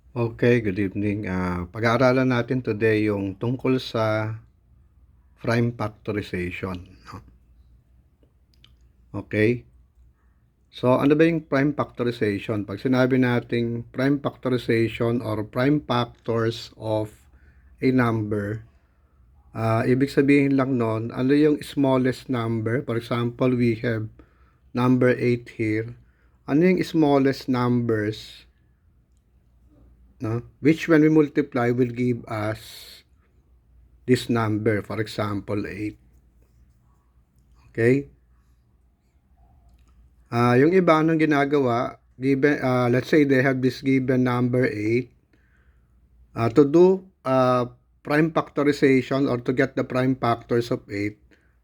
Okay, good evening. Pag-aaralan natin today yung tungkol sa prime factorization, no? Okay? So, ano ba yung prime factorization? Pag sinabi nating prime factorization or prime factors of a number, ibig sabihin lang nun, ano yung smallest number? For example, we have number 8 here. Ano yung smallest numbers, no? Which when we multiply will give us this number, for example, 8. Okay? Yung iba anong ginagawa, given let's say they have this given number 8, to do prime factorization or to get the prime factors of 8,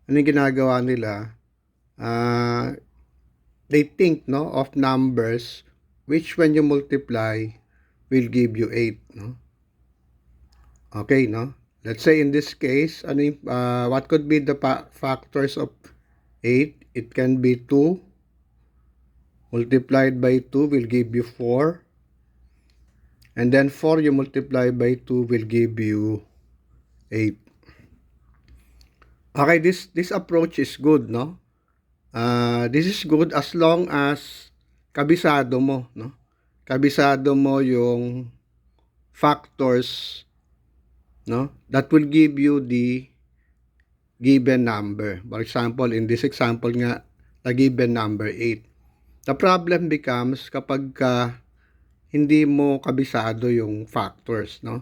ano yung ginagawa nila? Uh, they think no of numbers which when you multiply will give you 8, no? Okay, no? Let's say in this case, ano yung, what could be the factors of 8? It can be 2 multiplied by 2 will give you 4. And then 4 you multiply by 2 will give you 8. Okay, this approach is good, no? This is good as long as kabisado mo, no? Kabisado mo yung factors, no? That will give you the given number. For example, in this example nga, the given number 8. The problem becomes kapag hindi mo kabisado yung factors, no?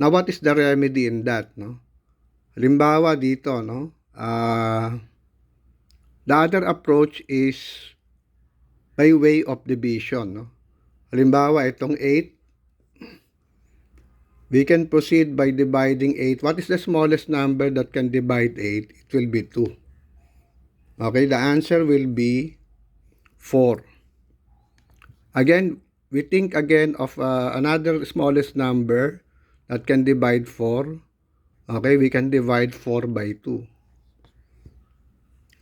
Now, what is the remedy in that, no? Halimbawa dito, no? The other approach is by way of division, no? Halimbawa, itong 8, we can proceed by dividing 8. What is the smallest number that can divide 8? It will be 2. Okay, the answer will be 4. Again, we think again of another smallest number that can divide 4. Okay, we can divide 4 by 2.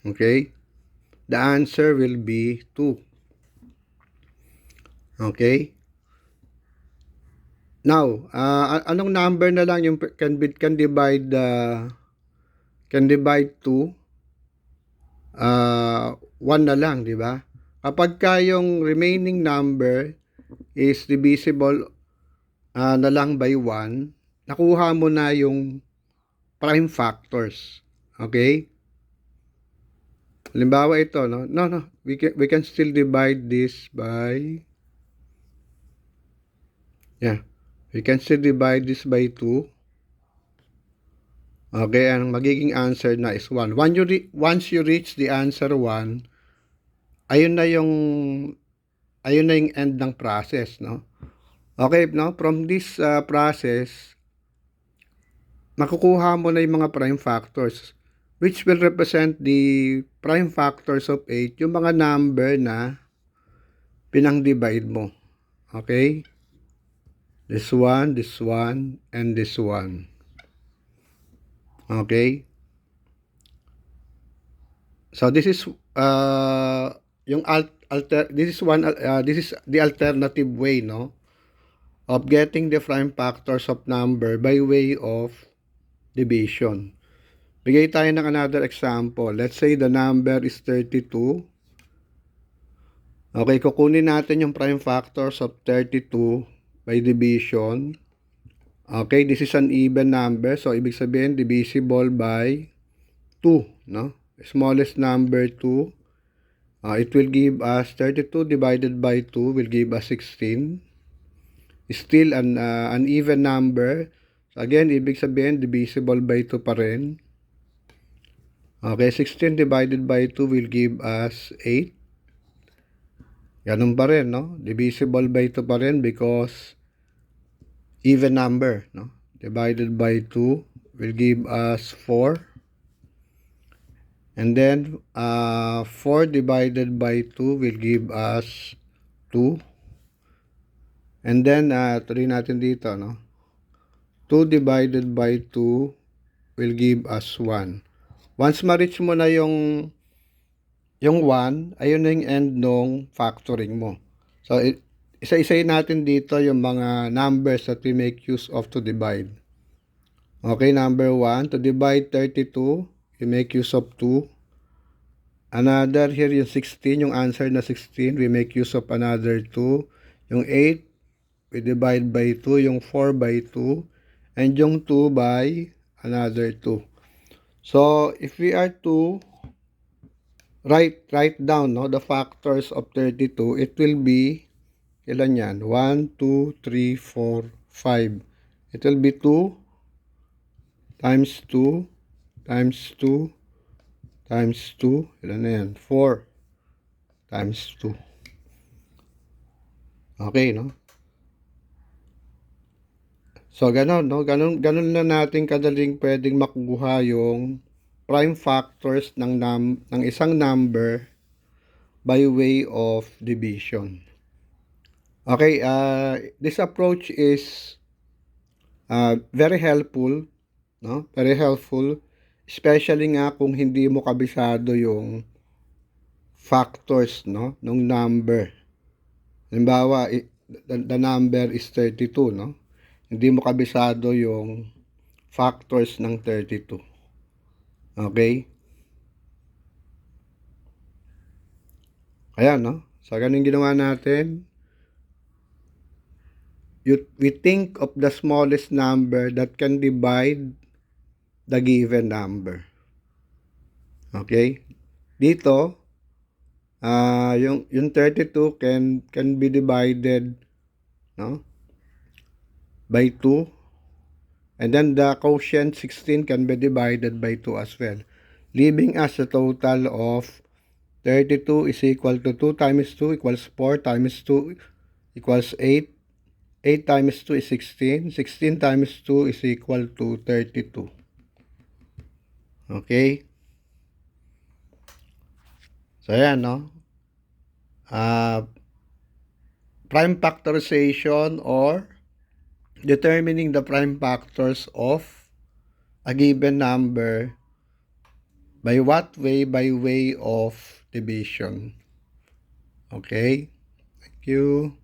Okay, the answer will be 2. Okay, now, anong number na lang yung can divide 2? 1 na lang, di ba? Kapag yung remaining number is divisible na lang by 1, nakuha mo na yung prime factors. Okay? Halimbawa ito, no? No, we can still divide this by, we can still divide this by 2. Okay, ang magiging answer na is 1. Once you reach the answer 1, ayun na yung end ng process, no? Okay, no? From this process, makukuha mo na yung mga prime factors which will represent the prime factors of 8, yung mga number na pinang-divide mo. Okay? This one, and this one. Okay? So this is this is the alternative way, no, of getting the prime factors of number by way of division. Bigay tayo ng another example. Let's say the number is 32. Okay, kukunin natin yung prime factors of 32 by division. Okay, this is an even number. So, ibig sabihin, divisible by 2, no? Smallest number 2. It will give us 32 divided by 2 will give us 16. Still an even number. So, again, ibig sabihin, divisible by 2 pa rin. Okay, 16 divided by 2 will give us 8. Ganun pa rin, no? Divisible by 2 pa rin because even number, no? Divided by 2 will give us 4. And then, 4 divided by 2 will give us 2. And then, tuloy natin dito, no? 2 divided by 2 will give us 1. Once ma-reach mo na yung 1, ayun na yung end ng factoring mo. So, isa-isayin natin dito yung mga numbers that we make use of to divide. Okay, number 1, to divide 32, we make use of 2. Another here yung 16, yung answer na 16, we make use of another 2. Yung 8, we divide by 2. Yung 4 by 2. And yung 2 by another 2. So, if we are to write down the factors of 32, it will be, ilan yan? 1, 2, 3, 4, 5. It will be 2 times 2 times 2 times 2, ilan na yan? 4 times 2. Okay, no? So, ganun, no? Ganun na natin kadaling pwedeng makuha yung prime factors ng isang number by way of division. Okay, this approach is very helpful, no? Very helpful, especially nga kung hindi mo kabisado yung factors, no, ng number. Halimbawa, the number is 32, no? Hindi mo kabisado yung factors ng 32. Okay? Ayan, no? So, ganun ginawa natin. We think of the smallest number that can divide the given number. Okay? Dito, yung 32 can be divided, no, by 2. And then the quotient 16 can be divided by 2 as well, leaving us a total of 32 is equal to 2 times 2 equals 4 times 2 equals 8. 8 times 2 is 16. 16 times 2 is equal to 32. Okay? So, ayan, no? Prime factorization or determining the prime factors of a given number by what way? By way of division. Okay? Thank you.